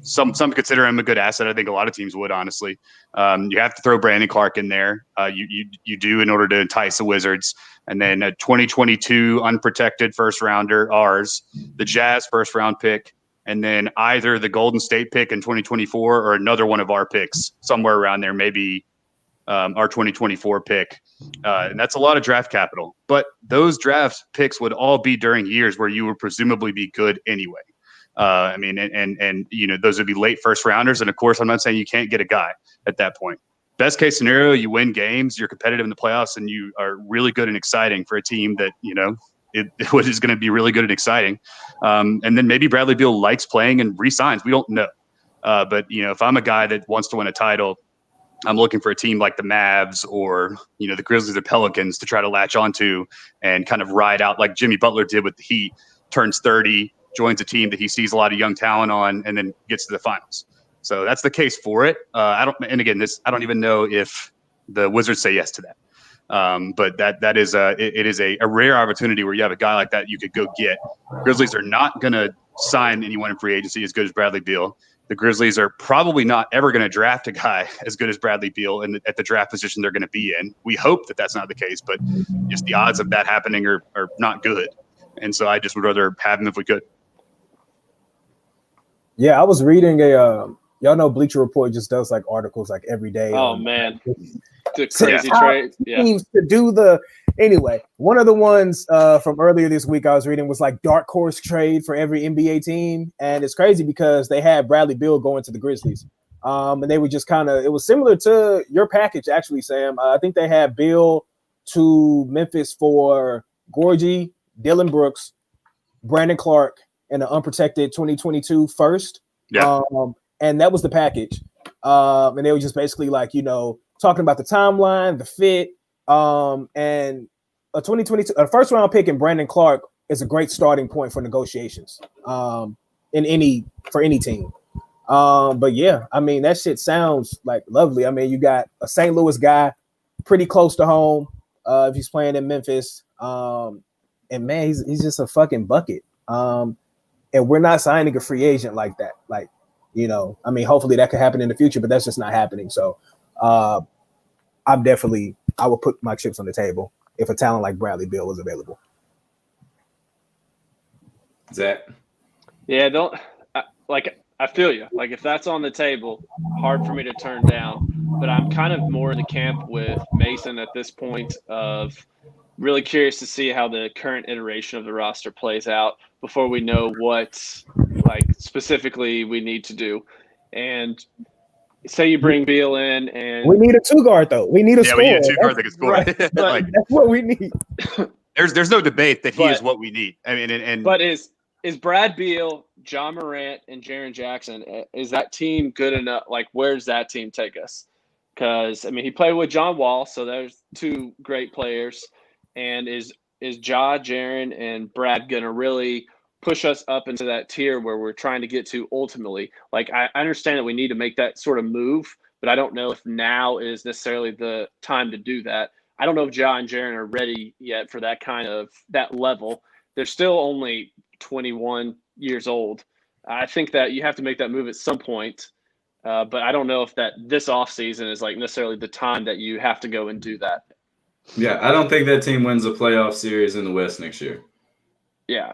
D: some consider him a good asset. I think a lot of teams would, honestly. You have to throw Brandon Clark in there. You do in order to entice the Wizards. And then a 2022 unprotected first rounder, ours, the Jazz first round pick, and then either the Golden State pick in 2024 or another one of our picks somewhere around there, maybe our 2024 pick. And that's a lot of draft capital. But those draft picks would all be during years where you would presumably be good anyway. Those would be late first rounders. And of course, I'm not saying you can't get a guy at that point. Best case scenario, you win games, you're competitive in the playoffs, and you are really good and exciting for a team that, it is going to be really good and exciting. And then maybe Bradley Beal likes playing and re-signs. We don't know. But if I'm a guy that wants to win a title, I'm looking for a team like the Mavs or, the Grizzlies or Pelicans to try to latch onto and kind of ride out like Jimmy Butler did with the Heat, turns 30, joins a team that he sees a lot of young talent on, and then gets to the finals. So that's the case for it. I don't even know if the Wizards say yes to that. But that is it is a rare opportunity where you have a guy like that you could go get. Grizzlies are not going to sign anyone in free agency as good as Bradley Beal. The Grizzlies are probably not ever going to draft a guy as good as Bradley Beal at the draft position they're going to be in. We hope that that's not the case, but just the odds of that happening are not good. And so I just would rather have him if we could.
C: Yeah, I was reading y'all know Bleacher Report just does like articles like every day.
A: Oh, man. The crazy trade.
C: Teams to do anyway, one of the ones from earlier this week I was reading was like dark horse trade for every NBA team. And it's crazy because they had Bradley Beal going to the Grizzlies. And they were just it was similar to your package, actually, Sam. I think they had Beal to Memphis for Gorgie, Dylan Brooks, Brandon Clark, and an unprotected 2022 first.
D: Yeah.
C: And that was the package. And they were just basically talking about the timeline, the fit, and a 2022 a first round pick in Brandon Clark is a great starting point for negotiations for any team. But yeah, I mean, that shit sounds like lovely. I mean, you got a St. Louis guy pretty close to home if he's playing in Memphis. And man, he's just a fucking bucket. And we're not signing a free agent like that. Like, you know, I mean, hopefully that could happen in the future, but that's just not happening. So I would put my chips on the table if a talent like Bradley Beal was available.
B: Zach?
A: Yeah, I feel you. Like, if that's on the table, hard for me to turn down. But I'm kind of more in the camp with Mason at this point of really curious to see how the current iteration of the roster plays out before we know what, like, specifically we need to do. And say you bring Beal in, and
C: we need a two guard though. We need a scorer.
D: We need a two guard that can score.
A: Right,
D: like,
C: that's what we need.
D: There's no debate that he is what we need. I mean,
A: but is Brad Beal, John Morant, and Jaren Jackson, is that team good enough? Like, where's that team take us? Because, I mean, he played with John Wall, so there's two great players. And is Ja, Jaren, and Brad going to really push us up into that tier where we're trying to get to ultimately? Like, I understand that we need to make that sort of move, but I don't know if now is necessarily the time to do that. I don't know if Ja and Jaren are ready yet for that level. They're still only 21 years old. I think that you have to make that move at some point. But I don't know if this offseason is like necessarily the time that you have to go and do that.
B: Yeah, I don't think that team wins a playoff series in the West next year.
A: Yeah.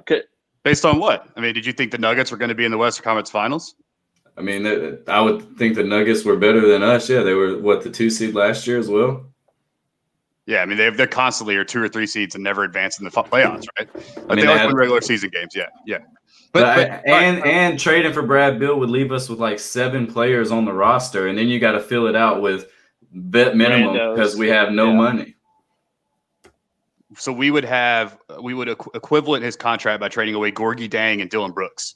D: Based on what? I mean, did you think the Nuggets were going to be in the Western Conference Finals?
B: I mean, I would think the Nuggets were better than us. Yeah, they were, the 2 seed last year as well?
D: Yeah, I mean, they're constantly are 2 or 3 seeds and never advance in the playoffs, right? But
B: mean,
D: they always win regular season games, yeah.
B: And trading for Brad Beal would leave us with like 7 players on the roster, and then you got to fill it out with vet minimum because we have no money.
D: So we would equivalent his contract by trading away Gorgie Dang and Dylan Brooks.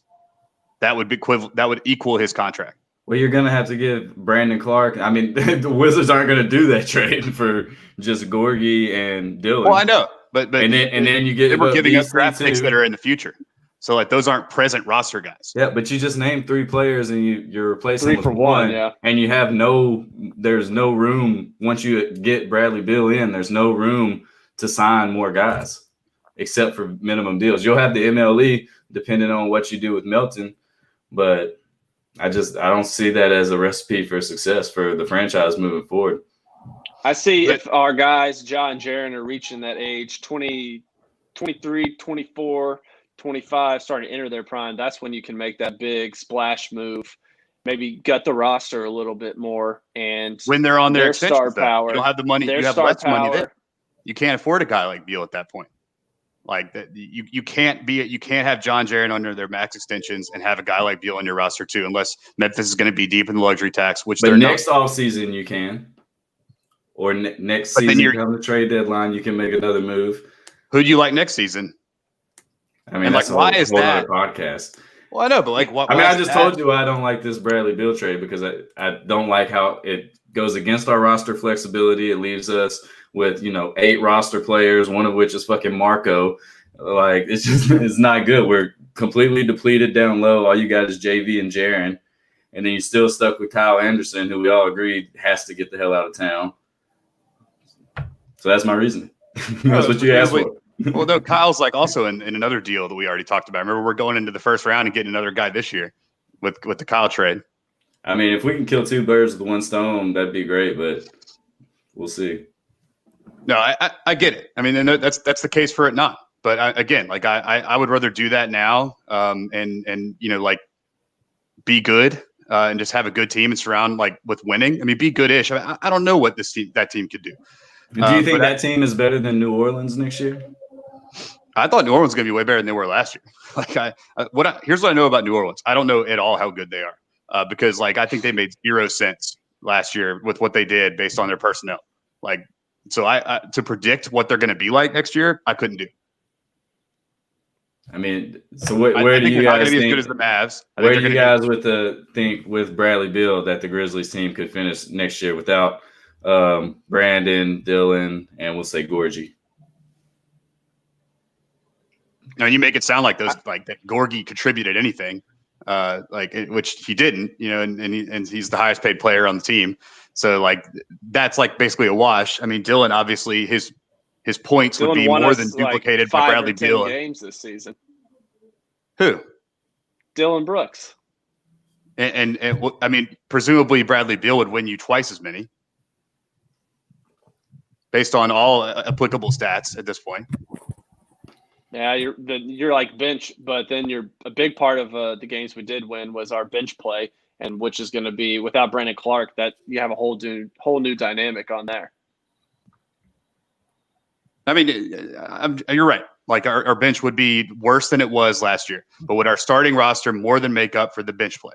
D: That would equal his contract.
B: Well, you're gonna have to give Brandon Clark. I mean, the Wizards aren't gonna do that trade for just Gorgie and Dylan.
D: Well, I know, but
B: and then you get
D: we're giving up draft picks that are in the future. So like those aren't present roster guys.
B: Yeah, but you just named 3 players and you're replacing
A: 3
B: with
A: for 1, yeah.
B: And you have there's no room once you get Bradley Beal in. There's no room to sign more guys except for minimum deals. You'll have the MLE depending on what you do with Melton, but I don't see that as a recipe for success for the franchise moving forward.
A: I see if our guys, John and Jaren, are reaching that age, 20, 23, 24, 25, starting to enter their prime, that's when you can make that big splash move, maybe gut the roster a little bit more. And
D: when they're on their
A: star power,
D: you don't have the money. You have less money there. You can't afford a guy like Beal at that point. Like that, you can't have John Jaren under their max extensions and have a guy like Beal on your roster too, unless Memphis is going to be deep in the luxury tax.
B: But next offseason you can, or next season come the trade deadline, you can make another move.
D: Who do you like next season?
B: I mean, that's why is that other podcast?
D: Well, I know, but like, what?
B: I mean, I just told you I don't like this Bradley Beal trade because I don't like how it goes against our roster flexibility. It leaves us with 8 roster players, one of which is fucking Marco. Like it's not good. We're completely depleted down low. All you got is JV and Jaren, and then you're still stuck with Kyle Anderson, who we all agreed has to get the hell out of town. So that's my reason. That's what you asked for.
D: Well, no, Kyle's like also in another deal that we already talked about. Remember, we're going into the first round and getting another guy this year with the Kyle trade.
B: I mean, if we can kill 2 birds with 1 stone, that'd be great, but we'll see.
D: No, I get it. I mean, that's the case for it not. But I would rather do that now and like be good and just have a good team and surround like with winning. I mean, be good-ish. I don't know what that team could do.
B: Do you think that team is better than New Orleans next year?
D: I thought New Orleans was going to be way better than they were last year. Like here's what I know about New Orleans. I don't know at all how good they are because like I think they made 0 sense last year with what they did based on their personnel. Like so, I to predict what they're going to be like next year, I couldn't do.
B: I mean, so where do you guys think?
D: As good as the Mavs.
B: Where do you guys think with Bradley Beal that the Grizzlies team could finish next year without Brandon, Dylan, and we'll say Gorgie?
D: Now you make it sound like that Gorgie contributed anything, which he didn't, and he's the highest paid player on the team. So that's basically a wash. I mean, Dylan obviously his points would be more than duplicated by Bradley Beal.
A: Games this season.
D: Who?
A: Dylan Brooks.
D: And I mean, presumably Bradley Beal would win you twice as many, based on all applicable stats at this point.
A: Yeah, you're like bench, but then a big part of the games we did win was our bench play, and which is going to be without Brandon Clark, that you have a whole new dynamic on there.
D: I mean, you're right. Our bench would be worse than it was last year, but would our starting roster more than make up for the bench play?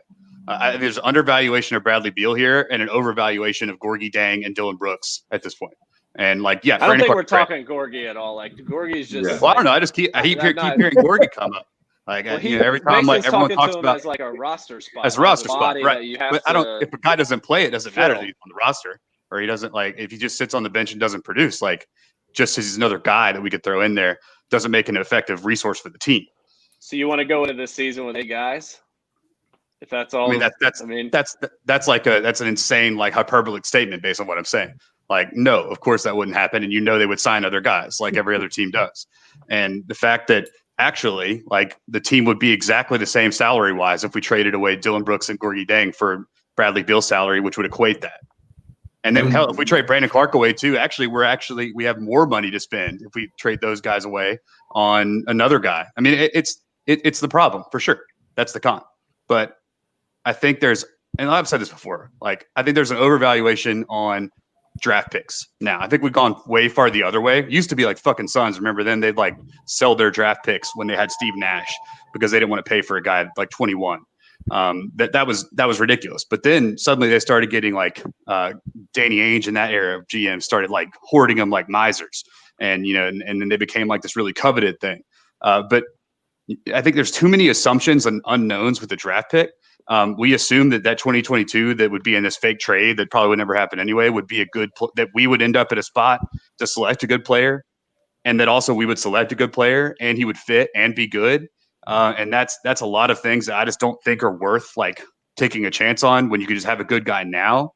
D: There's an undervaluation of Bradley Beal here and an overvaluation of Gorgie Dang and Dylan Brooks at this point. And
A: I don't think we're talking Gorgie at all. Gorgie's just.
D: Yeah. Well, I don't know. I keep hearing Gorgie come up. Every time everyone talks about
A: as a roster spot,
D: as a roster spot, right?
A: But
D: if a guy doesn't play, it doesn't matter that he's on the roster, or he doesn't if he just sits on the bench and doesn't produce, just as he's another guy that we could throw in there, doesn't make an effective resource for the team.
A: So you want to go into this season with 8 guys? If that's all,
D: that's an insane hyperbolic statement based on what I'm saying. No, of course that wouldn't happen, and they would sign other guys like every other team does. And the fact that actually the team would be exactly the same salary wise if we traded away Dylan Brooks and Gorgie Dang for Bradley Beal's salary, which would equate that. And then hell, if we trade Brandon Clark away too, we have more money to spend if we trade those guys away on another guy. I mean, it's the problem for sure. That's the con. But I think and I've said this before, I think there's an overvaluation on draft picks. Now, I think we've gone way far the other way. It used to be fucking Suns. Remember then they'd sell their draft picks when they had Steve Nash because they didn't want to pay for a guy 21. That was ridiculous. But then suddenly they started getting Danny Ainge in that era of GM started hoarding them like misers, and and then they became this really coveted thing. But I think there's too many assumptions and unknowns with the draft pick. We assumed that 2022 that would be in this fake trade that probably would never happen anyway would be that we would end up at a spot to select a good player, and that also we would select a good player and he would fit and be good. And that's a lot of things that I just don't think are worth taking a chance on when you could just have a good guy now,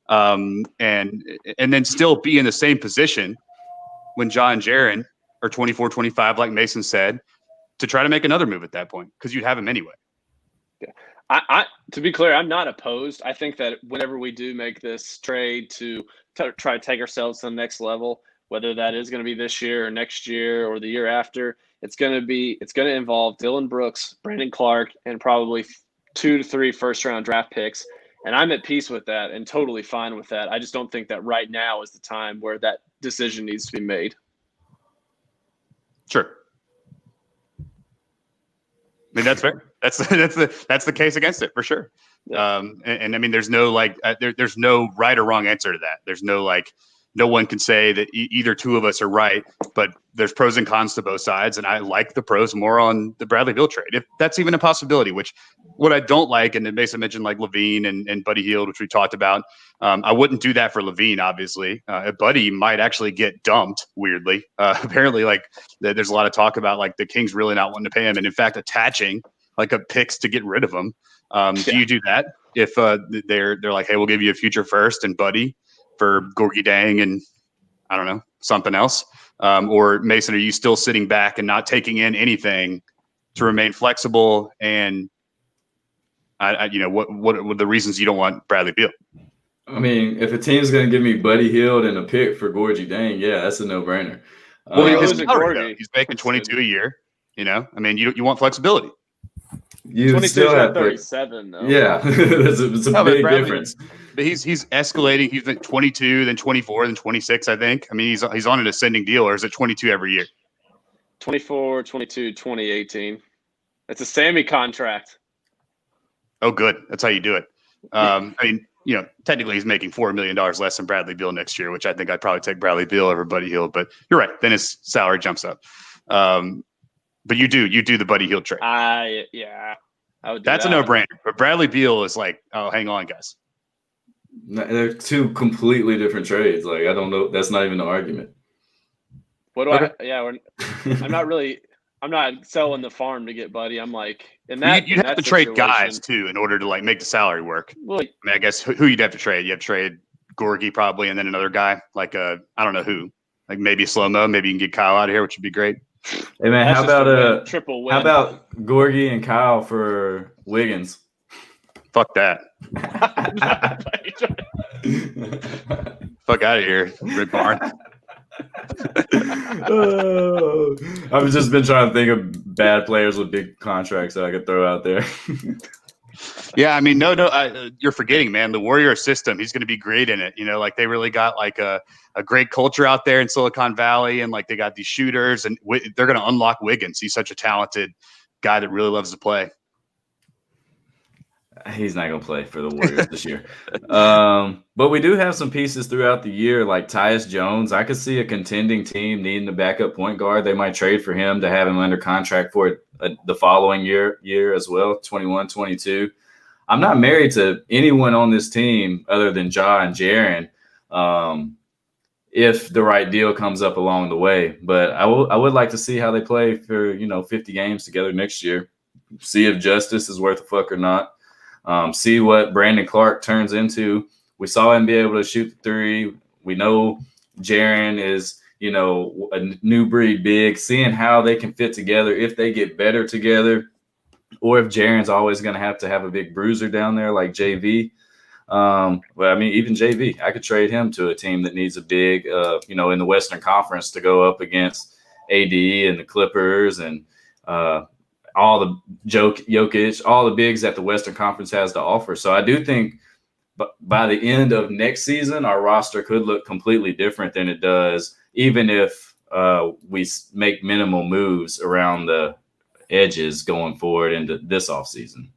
D: and then still be in the same position when John and Jaren are 24, 25, like Mason said, to try to make another move at that point because you'd have him anyway.
A: Yeah. To be clear, I'm not opposed. I think that whenever we do make this trade to try to take ourselves to the next level, whether that is going to be this year or next year or the year after, it's going to involve Dylan Brooks, Brandon Clark, and probably 2 to 3 first-round draft picks. And I'm at peace with that and totally fine with that. I just don't think that right now is the time where that decision needs to be made.
D: Sure. I mean, that's fair. That's the case against it for sure. Yeah. And I mean, there's no there's no right or wrong answer to that. There's no no one can say that either two of us are right, but there's pros and cons to both sides. And I like the pros more on the Bradley Beal trade, if that's even a possibility, which what I don't like, and Mason mentioned Levine and Buddy Hield, which we talked about. I wouldn't do that for Levine, obviously. Buddy might actually get dumped, weirdly. Apparently, there's a lot of talk about the Kings really not wanting to pay him, and in fact, attaching a picks to get rid of him. Do you do that if they're hey, we'll give you a future first and Buddy for Gorgie Dang and I don't know, something else? Or Mason, are you still sitting back and not taking in anything to remain flexible? And what are the reasons you don't want Bradley Beal?
B: I mean, if a team's going to give me Buddy Hield and a pick for Gorgie Dang, yeah, that's a no-brainer.
D: Well, he's making 22 a year. I mean, you want flexibility.
B: You still have
A: 37 though.
B: Yeah, it's a big difference.
D: But he's escalating. He's been 22, then 24, then 26. I think. I mean, he's on an ascending deal, or is it 22 every year?
A: 24, 22, 2018. It's a Sammy contract.
D: Oh, good. That's how you do it. I mean, technically he's making $4 million less than Bradley Beal next year, which I think I'd probably take Bradley Beal over Buddy Hield. But you're right. Then his salary jumps up. But you do the Buddy Hield trade.
A: Yeah. I would do
D: That's
A: that.
D: a no-brainer. But Bradley Beal is oh, hang on, guys.
B: They're two completely different trades. I don't know. That's not even an argument.
A: What do I'm not really. I'm not selling the farm to get Buddy. I'm like, in
D: Well,
A: that
D: you'd have to trade guys
A: situation,
D: too in order to like make the salary work.
A: well,
D: I mean, I guess who you'd have to trade? You have to trade Gorgie probably, and then another guy like I don't know who, like maybe Slow-Mo. Maybe you can get Kyle out of here, which would be great.
B: Hey man,
A: that's
B: how
A: just
B: about
A: a win, triple win.
B: how about Gorgie and Kyle for Wiggins?
D: Fuck that. Fuck out of here, Rick Barnes.
B: I've just been trying to think of bad players with big contracts that I could throw out there.
D: Yeah, I mean, you're forgetting, man. The Warrior system, he's going to be great in it. You know, like they really got like a great culture out there in Silicon Valley, and like they got these shooters, and they're going to unlock Wiggins. He's such a talented guy that really loves to play.
B: He's not going to play for the Warriors this year. But we do have some pieces throughout the year, like Tyus Jones. I could see a contending team needing a backup point guard. They might trade for him to have him under contract for the following year as well, 21-22. I'm not married to anyone on this team other than Ja and Jaren, if the right deal comes up along the way. But I would like to see how they play for 50 games together next year. See if Justice is worth a fuck or not. See what Brandon Clark turns into. We saw him be able to shoot the three. We know Jaren is, a new breed big. Seeing how they can fit together, if they get better together, or if Jaren's always going to have a big bruiser down there like JV. But I mean, even JV, I could trade him to a team that needs a big, in the Western Conference to go up against AD and the Clippers and all the Jokic, all the bigs that the Western Conference has to offer. So I do think by the end of next season, our roster could look completely different than it does, even if we make minimal moves around the edges going forward into this offseason.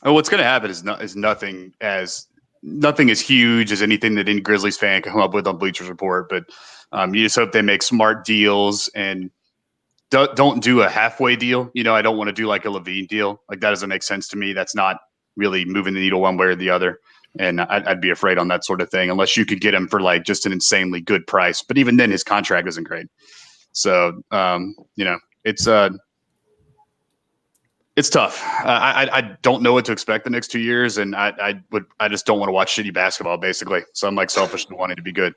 D: Oh, what's going to happen is nothing as huge as anything that any Grizzlies fan can come up with on Bleacher's Report. But you just hope they make smart deals and don't do a halfway deal. I don't want to do like a Levine deal. Like that doesn't make sense to me. That's not really moving the needle one way or the other. And I'd be afraid on that sort of thing, unless you could get him for like just an insanely good price. But even then, his contract isn't great. So, it's tough. I don't know what to expect the next 2 years. And I just don't want to watch shitty basketball, basically. So I'm like selfish and wanting to be good.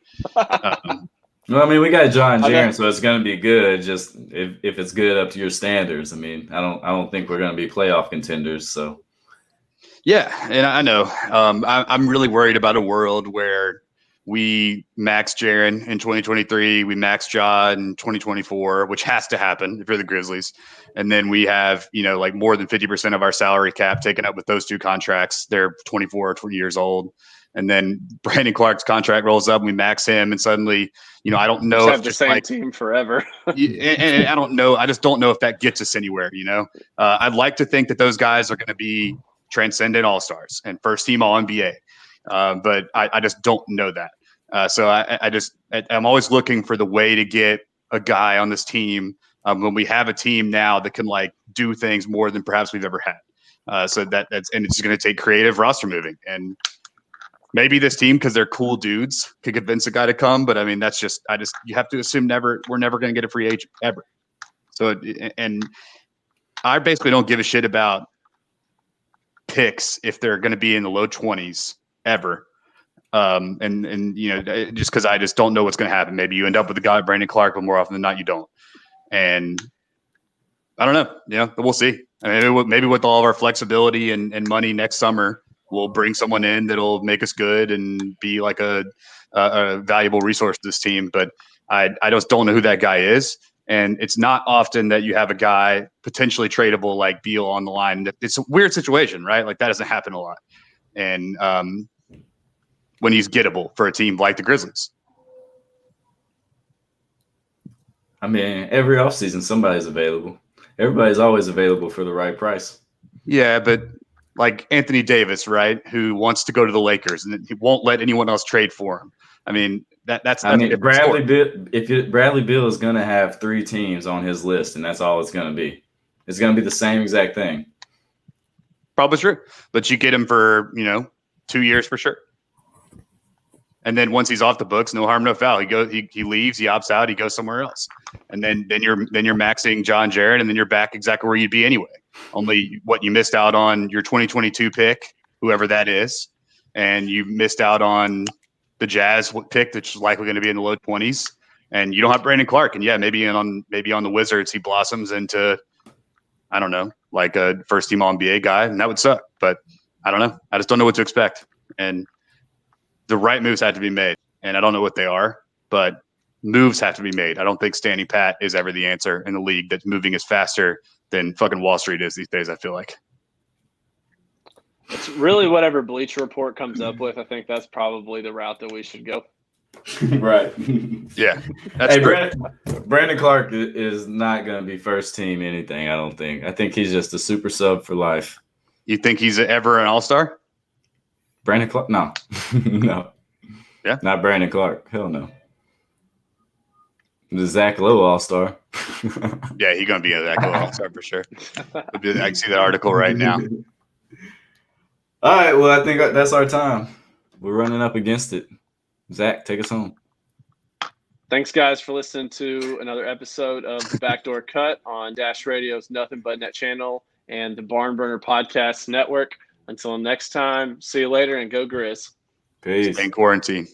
B: Well, I mean, we got John Jaren, so it's going to be good. Just if it's good up to your standards. I mean, I don't think we're going to be playoff contenders. So,
D: yeah, and I know I'm really worried about a world where we max Jaren in 2023, we max Ja in 2024, which has to happen if you're the Grizzlies, and then we have like more than 50% of our salary cap taken up with those two contracts. They're 24 or 20 years old. And then Brandon Clark's contract rolls up, and we max him, and suddenly, I don't know.
A: Just have the same team forever.
D: and I don't know. I just don't know if that gets us anywhere. I'd like to think that those guys are going to be transcendent all-stars and first-team All-NBA, but I just don't know that. So I'm always looking for the way to get a guy on this team when we have a team now that can like do things more than perhaps we've ever had. So and it's going to take creative roster moving and. Maybe this team, because they're cool dudes, could convince a guy to come. But I mean, you have to assume we're never going to get a free agent ever. So, and I basically don't give a shit about picks if they're going to be in the low 20s ever. Just because I just don't know what's going to happen. Maybe you end up with a guy, Brandon Clark, but more often than not, you don't. And I don't know. But we'll see. I mean, maybe with all of our flexibility and money next summer, we'll bring someone in that'll make us good and be like a valuable resource to this team. But I just don't know who that guy is. And it's not often that you have a guy potentially tradable like Beal on the line. It's a weird situation, right? Like that doesn't happen a lot. And when he's gettable for a team like the Grizzlies.
B: I mean, every offseason, somebody's available. Everybody's always available for the right price.
D: Yeah, but like Anthony Davis, right, who wants to go to the Lakers and he won't let anyone else trade for him. I mean, that's
B: Bradley Beal is going to have 3 teams on his list, and that's all it's going to be. It's going to be the same exact thing.
D: Probably true, but you get him for 2 years for sure. And then once he's off the books, no harm, no foul. He leaves, he opts out, he goes somewhere else. And then you're maxing John Jarrett, and then you're back exactly where you'd be anyway. Only what you missed out on your 2022 pick, whoever that is, and you missed out on the Jazz pick that's likely going to be in the low 20s. And you don't have Brandon Clark. And yeah, maybe on the Wizards he blossoms into, I don't know, like a first team All-NBA guy, and that would suck. But I don't know. I just don't know what to expect. And the right moves have to be made, and I don't know what they are, but moves have to be made. I don't think standing pat is ever the answer in the league that's moving is faster than fucking Wall Street is these days, I feel like.
A: It's really whatever Bleacher Report comes up with. I think that's probably the route that we should go.
B: Right.
D: Yeah. That's
B: Brandon Clark is not going to be first team anything, I don't think. I think he's just a super sub for life.
D: You think he's ever an all-star?
B: Brandon Clark? No. No.
D: Yeah?
B: Not Brandon Clark. Hell no. The Zach Lowe all-star.
D: Yeah, he's going to be a Zach Lowe all-star for sure. I can see that article right now.
B: All right, well, I think that's our time. We're running up against it. Zach, take us home.
A: Thanks, guys, for listening to another episode of the Backdoor Cut on Dash Radio's Nothing But Net channel and the Barn Burner Podcast Network. Until next time, see you later and go Grizz.
B: Peace.
D: Stay in quarantine.